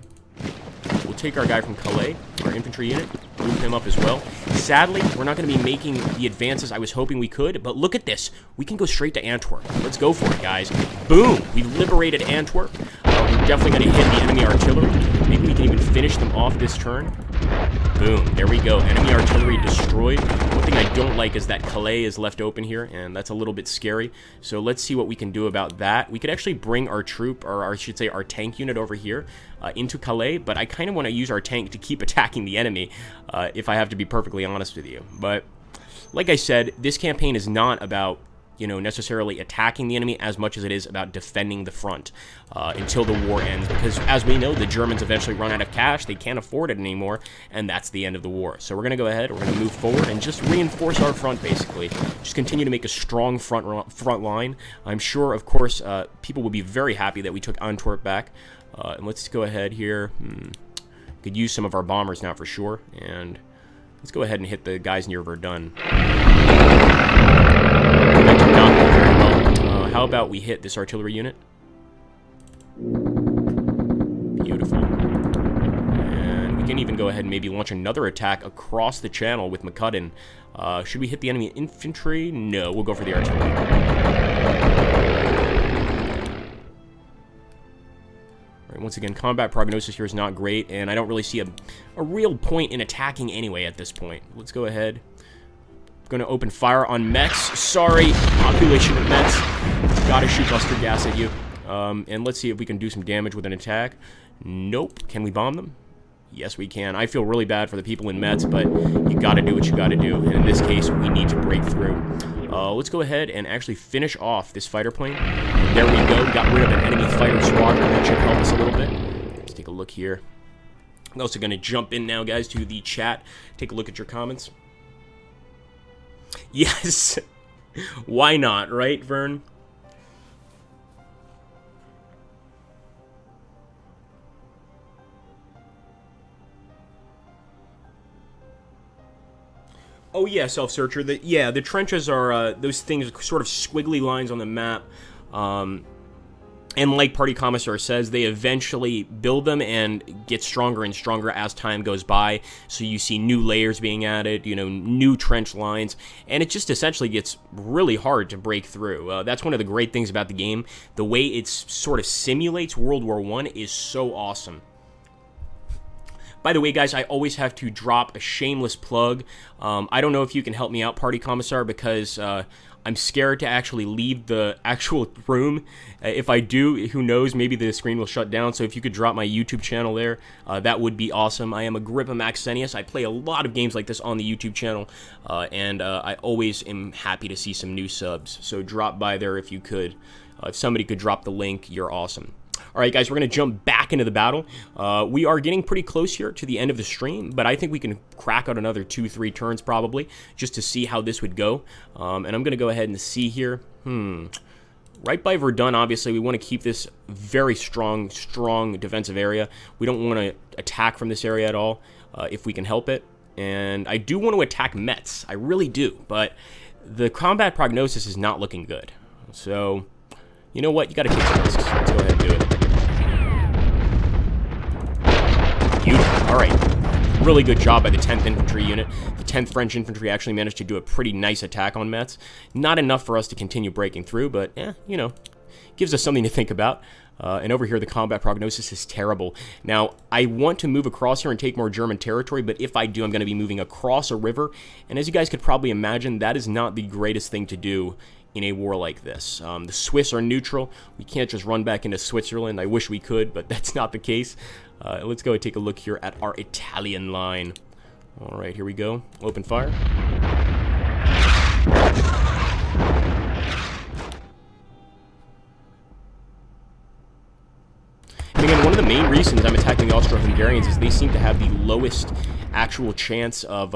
We'll take our guy from Calais, our infantry unit, move him up as well. Sadly, we're not going to be making the advances I was hoping we could, but look at this. We can go straight to Antwerp. Let's go for it, guys. Boom! We've liberated Antwerp. We're definitely going to hit the enemy artillery. Maybe we can even finish them off this turn. Boom. There we go. Enemy artillery destroyed. One thing I don't like is that Calais is left open here, and that's a little bit scary. So let's see what we can do about that. We could actually bring our troop, or I should say our tank unit over here into Calais, but I kind of want to use our tank to keep attacking the enemy, if I have to be perfectly honest with you. But like I said, this campaign is not about, you know, necessarily attacking the enemy as much as it is about defending the front until the war ends, because as we know, the Germans eventually run out of cash, they can't afford it anymore, and that's the end of the war. So we're going to go ahead, we're going to move forward and just reinforce our front, basically. Just continue to make a strong front line. I'm sure, of course, people will be very happy that we took Antwerp back. And let's go ahead here. Could use some of our bombers now for sure, and let's go ahead and hit the guys near Verdun. That did not go very well. How about we hit this artillery unit? Beautiful. And we can even go ahead and maybe launch another attack across the channel with McCudden. Should we hit the enemy infantry? No, we'll go for the artillery. Right, once again, combat prognosis here is not great, and I don't really see a real point in attacking anyway at this point. Let's go ahead. Going to open fire on Metz. Sorry, population of Metz. Gotta shoot mustard gas at you. And let's see if we can do some damage with an attack. Nope. Can we bomb them? Yes, we can. I feel really bad for the people in Metz, but you gotta do what you gotta do. And in this case, we need to break through. Let's go ahead and actually finish off this fighter plane. And there we go. We got rid of an enemy fighter squadron. That should help us a little bit. Let's take a look here. I'm also going to jump in now, guys, to the chat. Take a look at your comments. Yes. Why not, right, Vern? Oh yeah, Self-Searcher. The trenches are those things, sort of squiggly lines on the map. And like Party Commissar says, they eventually build them and get stronger and stronger as time goes by. So you see new layers being added, you know, new trench lines, and it just essentially gets really hard to break through. That's one of the great things about the game. The way it sort of simulates World War I is so awesome. By the way, guys, I always have to drop a shameless plug. I don't know if you can help me out, Party Commissar, because I'm I'm scared to actually leave the actual room. If I do, who knows, maybe the screen will shut down. So if you could drop my YouTube channel there, that would be awesome. I am Agrippa Maxenius. I play a lot of games like this on the YouTube channel, and I always am happy to see some new subs. So drop by there if you could. If somebody could drop the link, you're awesome. All right, guys, we're going to jump back into the battle. We are getting pretty close here to the end of the stream, but I think we can crack out another 2-3 turns probably just to see how this would go. And I'm going to go ahead and see here. Right by Verdun, obviously, we want to keep this very strong defensive area. We don't want to attack from this area at all if we can help it. And I do want to attack Metz. I really do, but the combat prognosis is not looking good. So, you know what? You got to take some risks. Let's go ahead and do it. Beautiful. All right. Really good job by the 10th Infantry unit. The 10th French Infantry actually managed to do a pretty nice attack on Metz. Not enough for us to continue breaking through, but, you know, gives us something to think about. And over here, the combat prognosis is terrible. Now, I want to move across here and take more German territory, but if I do, I'm going to be moving across a river. And as you guys could probably imagine, that is not the greatest thing to do in a war like this. The Swiss are neutral. We can't just run back into Switzerland. I wish we could, but that's not the case. Let's go and take a look here at our Italian line. All right, here we go. Open fire. And again, one of the main reasons I'm attacking the Austro-Hungarians is they seem to have the lowest actual chance of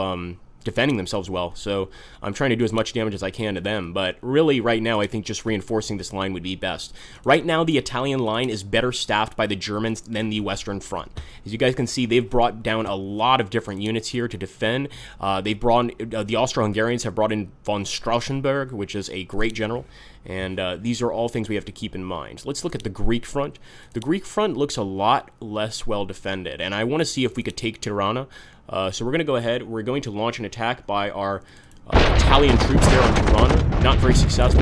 defending themselves well, so I'm trying to do as much damage as I can to them, but really right now I think just reinforcing this line would be best. Right now the Italian line is better staffed by the Germans than the Western Front. As you guys can see, they've brought down a lot of different units here to defend. They've brought the Austro-Hungarians have brought in von Strauchenberg, which is a great general, and these are all things we have to keep in mind. Let's look at the Greek front. The Greek front looks a lot less well defended, and I want to see if we could take Tirana. So we're going to go ahead. We're going to launch an attack by our Italian troops there on Tirana. Not very successful.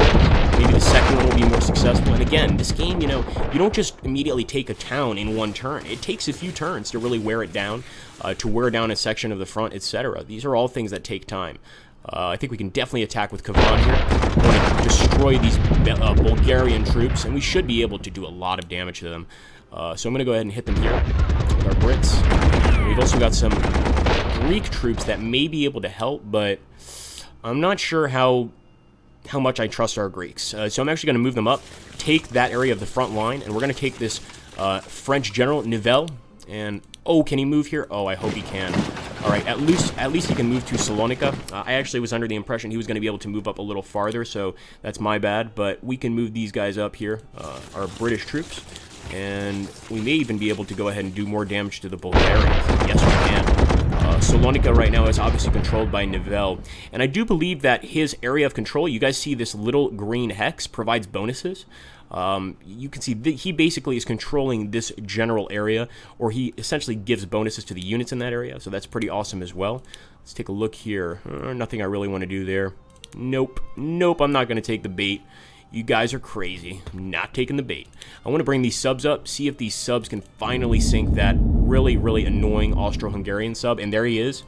Maybe the second one will be more successful. And again, this game, you know, you don't just immediately take a town in one turn. It takes a few turns to really wear it down, to wear down a section of the front, etc. These are all things that take time. I think we can definitely attack with Kavan here. We want to destroy these Bulgarian troops, and we should be able to do a lot of damage to them. So I'm going to go ahead and hit them here with our Brits. We've also got some Greek troops that may be able to help, but I'm not sure how much I trust our Greeks. So I'm actually going to move them up, take that area of the front line, and we're going to take this French general, Naval, and... Oh, can he move here? Oh, I hope he can. All right, at least he can move to Salonika. I actually was under the impression he was going to be able to move up a little farther, so that's my bad. But we can move these guys up here, our British troops, and we may even be able to go ahead and do more damage to the Bulgarians. Yes, we can. Salonika right now is obviously controlled by Naval, and I do believe that his area of control, you guys see this little green hex, provides bonuses. You can see he basically is controlling this general area, or he essentially gives bonuses to the units in that area, so that's pretty awesome as well. Let's take a look here. Nothing I really want to do there. Nope, I'm not going to take the bait. You guys are crazy. I'm not taking the bait. I want to bring these subs up, see if these subs can finally sink that really, really annoying Austro-Hungarian sub, and there he is.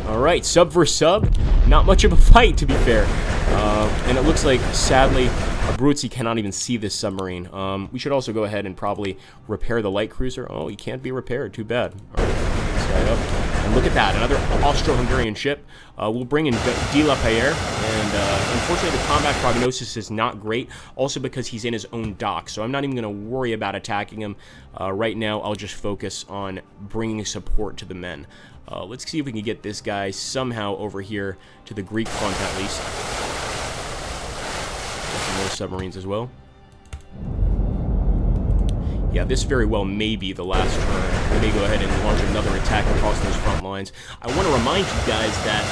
Alright, sub for sub. Not much of a fight, to be fair. And it looks like, sadly, Abruzzi cannot even see this submarine. We should also go ahead and probably repair the light cruiser. Oh, he can't be repaired. Too bad. Alright, this guy up. And look at that, another Austro-Hungarian ship. We'll bring in De La Pierre, and unfortunately the combat prognosis is not great, also because he's in his own dock, so I'm not even going to worry about attacking him. Right now, I'll just focus on bringing support to the men. Let's see if we can get this guy somehow over here to the Greek front at least. Got some more submarines as well. Yeah, this very well may be the last turn. We may go ahead and launch another attack across those front lines. I want to remind you guys that,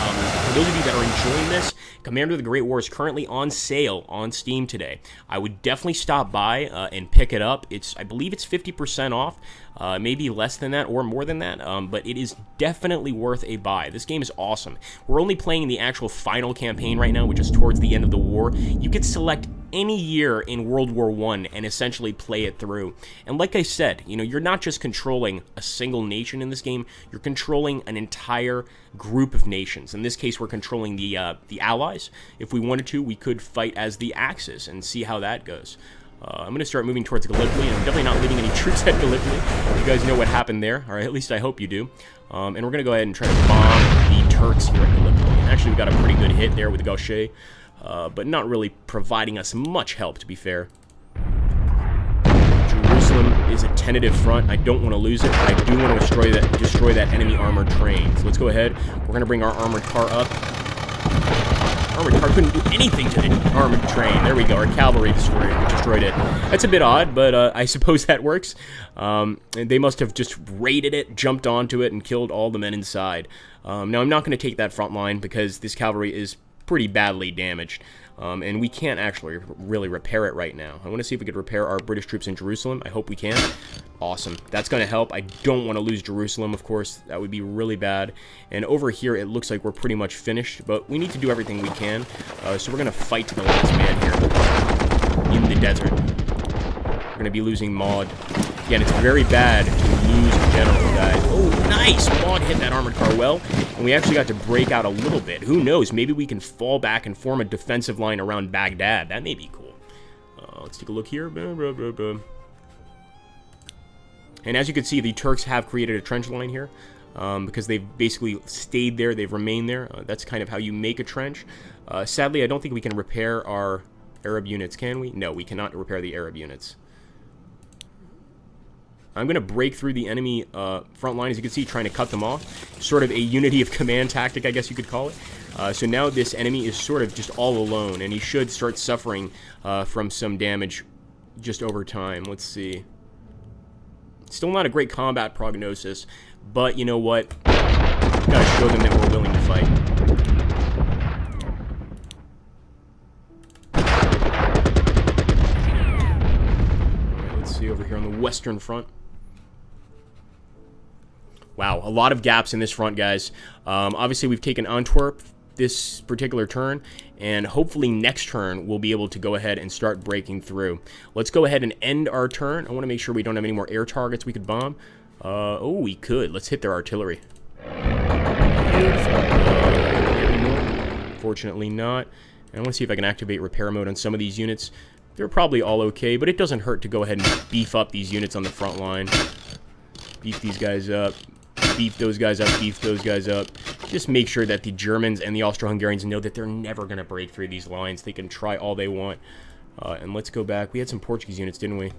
for those of you that are enjoying this, Commander of the Great War is currently on sale on Steam today. I would definitely stop by and pick it up. I believe it's 50% off, maybe less than that or more than that, but it is definitely worth a buy. This game is awesome. We're only playing the actual final campaign right now, which is towards the end of the war. You could select any year in World War I and essentially play it through. And like I said, you know, you're not just controlling a single nation in this game, you're controlling an entire group of nations. In this case, we're controlling the Allies. If we wanted to, we could fight as the Axis and see how that goes. I'm going to start moving towards Gallipoli, and I'm definitely not leaving any troops at Gallipoli. You guys know what happened there, or at least I hope you do. And we're going to go ahead and try to bomb the Turks here at Gallipoli. And actually, we got a pretty good hit there with Gaucher. But not really providing us much help, to be fair. Jerusalem is a tentative front. I don't want to lose it. I do want to destroy that enemy armored train. So let's go ahead. We're going to bring our armored car up. Armored car couldn't do anything to the armored train. There we go. Our cavalry destroyed it. That's a bit odd, but I suppose that works. They must have just raided it, jumped onto it, and killed all the men inside. Now, I'm not going to take that front line because this cavalry is pretty badly damaged, and we can't actually really repair it right now. I want to see if we could repair our British troops in Jerusalem. I hope we can. Awesome. That's going to help. I don't want to lose Jerusalem, of course. That would be really bad. And over here, it looks like we're pretty much finished, but we need to do everything we can. So we're going to fight to the last man here in the desert. We're going to be losing Maud. Again, it's very bad to lose general, guys. Oh, nice! Maud hit that armored car well, and we actually got to break out a little bit. Who knows? Maybe we can fall back and form a defensive line around Baghdad. That may be cool. Let's take a look here. And as you can see, the Turks have created a trench line here because they've basically stayed there. They've remained there. That's kind of how you make a trench. Sadly, I don't think we can repair our Arab units, can we? No, we cannot repair the Arab units. I'm going to break through the enemy front line, as you can see, trying to cut them off. Sort of a unity of command tactic, I guess you could call it. So now this enemy is sort of just all alone, and he should start suffering from some damage just over time. Let's see. Still not a great combat prognosis, but you know what? Gotta show them that we're willing to fight. Alright, let's see over here on the Western Front. Wow, a lot of gaps in this front, guys. Obviously, we've taken Antwerp this particular turn, and hopefully next turn we'll be able to go ahead and start breaking through. Let's go ahead and end our turn. I want to make sure we don't have any more air targets we could bomb. Oh, we could. Let's hit their artillery. Fortunately not. And I want to see if I can activate repair mode on some of these units. They're probably all okay, but it doesn't hurt to go ahead and beef up these units on the front line. Beef these guys up. Beef those guys up, beef those guys up. Just make sure that the Germans and the Austro-Hungarians know that they're never going to break through these lines. They can try all they want. And let's go back. We had some Portuguese units, didn't we?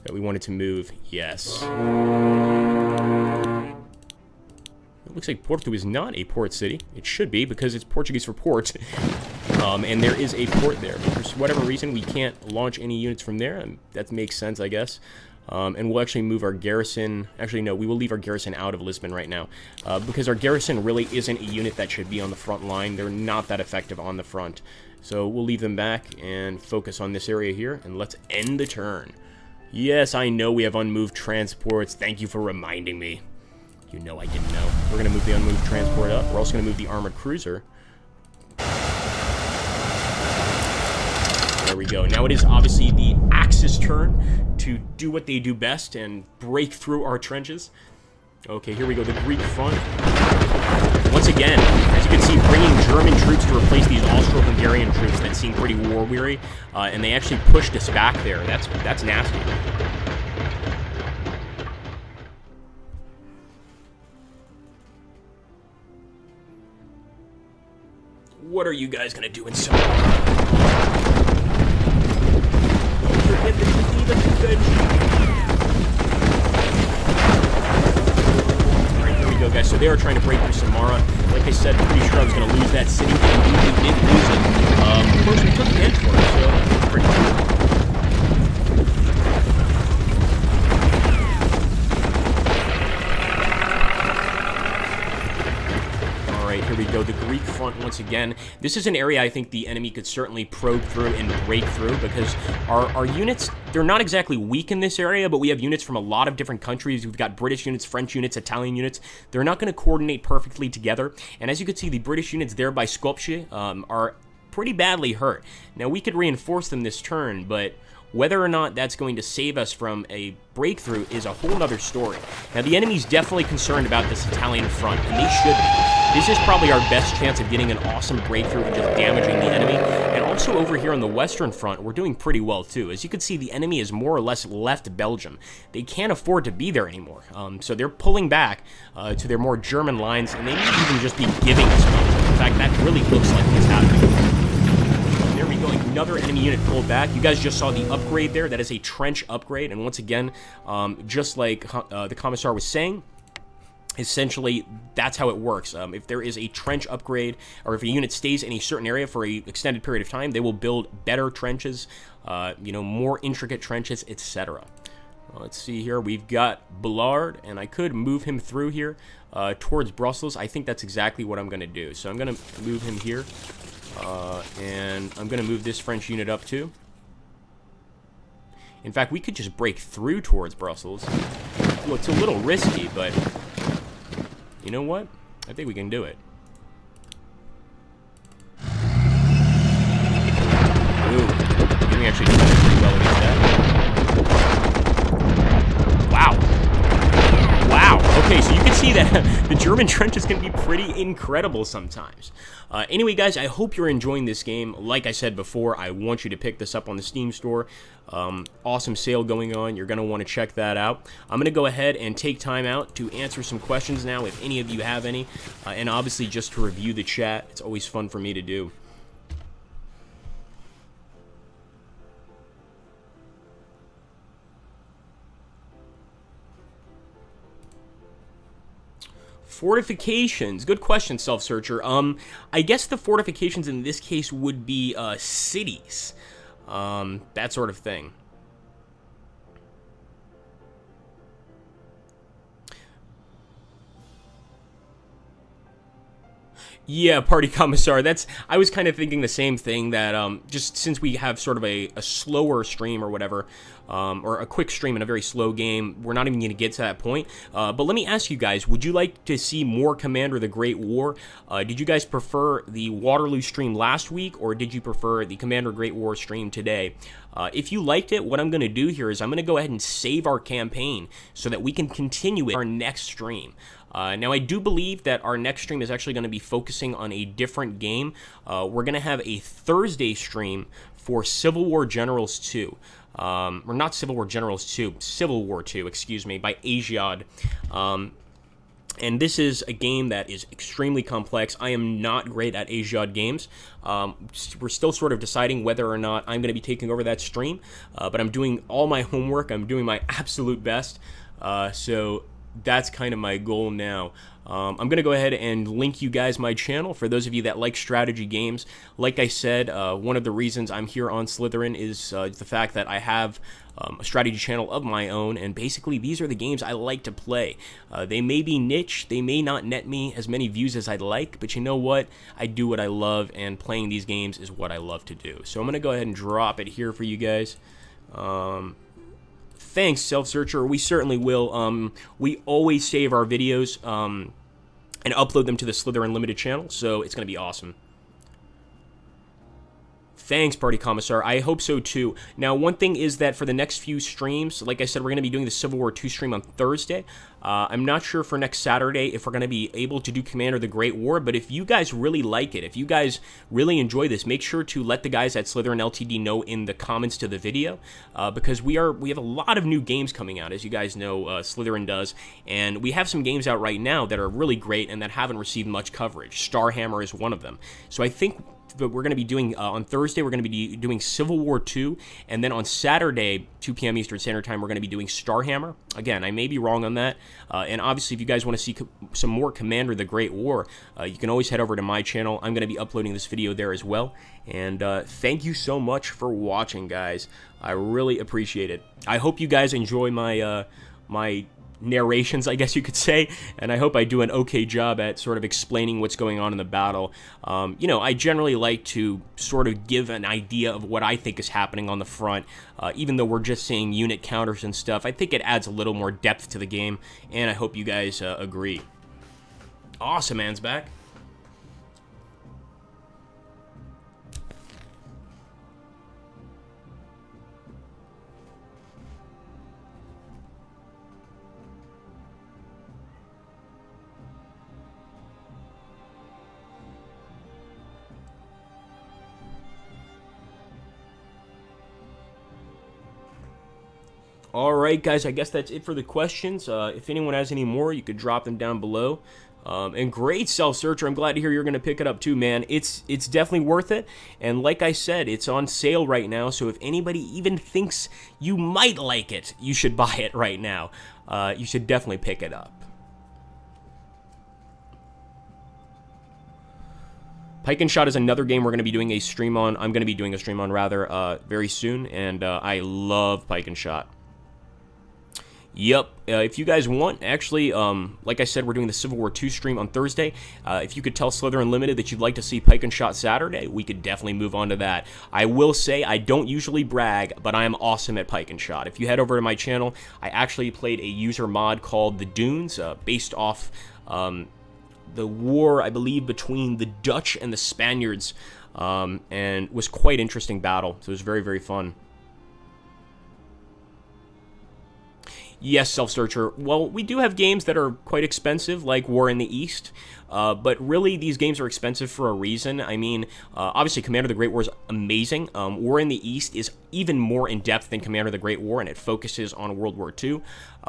That we wanted to move. Yes. It looks like Porto is not a port city. It should be, because it's Portuguese for port. And there is a port there. But for whatever reason, we can't launch any units from there. And that makes sense, I guess. And we'll actually move our garrison. Actually, no, we will leave our garrison out of Lisbon right now. Because our garrison really isn't a unit that should be on the front line. They're not that effective on the front. So we'll leave them back and focus on this area here. And let's end the turn. Yes, I know we have unmoved transports. Thank you for reminding me. You know I didn't know. We're going to move the unmoved transport up. We're also going to move the armored cruiser. There we go. Now it is obviously the Axis turn to do what they do best and break through our trenches. Okay, here we go. The Greek front. Once again, as you can see, bringing German troops to replace these Austro-Hungarian troops that seem pretty war-weary, and they actually pushed us back there. That's nasty. What are you guys gonna do in summer? Don't forget the Geneva Convention. Alright, here we go, guys. So they are trying to break through Samara. Like I said, I'm pretty sure I was gonna lose that city. And we did lose it. Of course, we took Antwerp, so that's pretty cool. Here we go, the Greek front once again. This is an area I think the enemy could certainly probe through and break through, because our units, they're not exactly weak in this area, but we have units from a lot of different countries. We've got British units, French units, Italian units. They're not going to coordinate perfectly together. And as you can see, the British units there by Skopje are pretty badly hurt. Now, we could reinforce them this turn, but whether or not that's going to save us from a breakthrough is a whole other story. Now, the enemy's definitely concerned about this Italian front, and they should be. This is probably our best chance of getting an awesome breakthrough and just damaging the enemy. And also over here on the western front, we're doing pretty well too. As you can see, the enemy has more or less left Belgium. They can't afford to be there anymore. So they're pulling back to their more German lines, and they may even just be giving us Belgium. In fact, that really looks like what's happening. There we go, another enemy unit pulled back. You guys just saw the upgrade there. That is a trench upgrade, and once again, just like the Commissar was saying, essentially, that's how it works. If there is a trench upgrade, or if a unit stays in a certain area for an extended period of time, they will build better trenches, more intricate trenches, etc. Let's see here. We've got Bullard, and I could move him through here towards Brussels. I think that's exactly what I'm going to do. So I'm going to move him here, and I'm going to move this French unit up too. In fact, we could just break through towards Brussels. Well, it's a little risky, but you know what? I think we can do it. Ooh, we actually did pretty well against that. Wow. Wow. Okay, so you can see that the German trenches can be pretty incredible sometimes. Anyway, guys, I hope you're enjoying this game. Like I said before, I want you to pick this up on the Steam store. Awesome sale going on. You're going to want to check that out. I'm going to go ahead and take time out to answer some questions now, if any of you have any. And obviously, just to review the chat. It's always fun for me to do. Fortifications. Good question, Self-Searcher. I guess the fortifications in this case would be cities. That sort of thing. Yeah, Party Commissar. I was kind of thinking the same thing, that just since we have sort of a slower stream or whatever, or a quick stream in a very slow game, we're not even going to get to that point. But let me ask you guys, would you like to see more Commander the Great War? Did you guys prefer the Waterloo stream last week, or did you prefer the Commander Great War stream today? If you liked it, what I'm going to do here is I'm going to go ahead and save our campaign so that we can continue it our next stream. Now, I do believe that our next stream is actually going to be focusing on a different game. We're going to have a Thursday stream for Civil War Generals 2. Or not Civil War Generals 2, Civil War 2, excuse me, by Asiad. And this is a game that is extremely complex. I am not great at Asiad games. We're still sort of deciding whether or not I'm going to be taking over that stream. But I'm doing all my homework. I'm doing my absolute best. So that's kind of my goal now. I'm going to go ahead and link you guys my channel for those of you that like strategy games. Like I said, one of the reasons I'm here on Slytherin is the fact that I have a strategy channel of my own, and basically these are the games I like to play. They may be niche, they may not net me as many views as I'd like, but you know what? I do what I love, and playing these games is what I love to do. So I'm going to go ahead and drop it here for you guys. Thanks, Self-Searcher. We certainly will. We always save our videos and upload them to the Slytherin Limited channel, so it's going to be awesome. Thanks, Party Commissar. I hope so, too. Now, one thing is that for the next few streams, like I said, we're going to be doing the Civil War 2 stream on Thursday. I'm not sure for next Saturday if we're going to be able to do Commander the Great War, but if you guys really like it, if you guys really enjoy this, make sure to let the guys at Slytherin LTD know in the comments to the video, because we have a lot of new games coming out, as you guys know, Slytherin does, and we have some games out right now that are really great and that haven't received much coverage. Starhammer is one of them. So I think that we're going to be doing, on Thursday, we're going to be doing Civil War 2, and then on Saturday, 2 p.m. Eastern Standard Time, we're going to be doing Starhammer. Again, I may be wrong on that, and obviously, if you guys want to see some more Commander the Great War, you can always head over to my channel. I'm going to be uploading this video there as well, and thank you so much for watching, guys. I really appreciate it. I hope you guys enjoy my, my narrations, I guess you could say, and I hope I do an okay job at sort of explaining what's going on in the battle. You know, I generally like to sort of give an idea of what I think is happening on the front, even though we're just seeing unit counters and stuff. I think it adds a little more depth to the game, and I hope you guys agree. Awesome, Ansback. All right, guys, I guess that's it for the questions. If anyone has any more, you could drop them down below. And great self-searcher. I'm glad to hear you're going to pick it up too, man. It's definitely worth it. And like I said, it's on sale right now. So if anybody even thinks you might like it, you should buy it right now. You should definitely pick it up. Pike and Shot is another game we're going to be doing a stream on. I'm going to be doing a stream on, rather, very soon. And I love Pike and Shot. Yep, if you guys want, actually, like I said, we're doing the Civil War II stream on Thursday. If you could tell Slither Unlimited that you'd like to see Pike and Shot Saturday, we could definitely move on to that. I will say, I don't usually brag, but I am awesome at Pike and Shot. If you head over to my channel, I actually played a user mod called The Dunes, based off the war, I believe, between the Dutch and the Spaniards, and was quite interesting battle, so it was very, very fun. Yes, Self-Searcher. Well, we do have games that are quite expensive, like War in the East, but really these games are expensive for a reason. I mean, obviously Commander of the Great War is amazing. War in the East is even more in-depth than Commander of the Great War, and it focuses on World War II.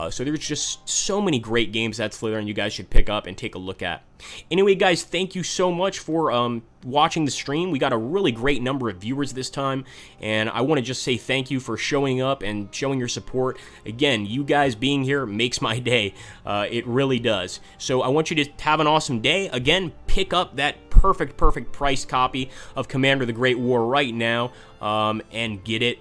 So there's just so many great games that Slither and you guys should pick up and take a look at. Anyway, guys, thank you so much for watching the stream. We got a really great number of viewers this time, and I want to just say thank you for showing up and showing your support. Again, you guys being here makes my day. It really does. So I want you to have an awesome day. Again, pick up that perfect priced copy of Commander of the Great War right now, and get it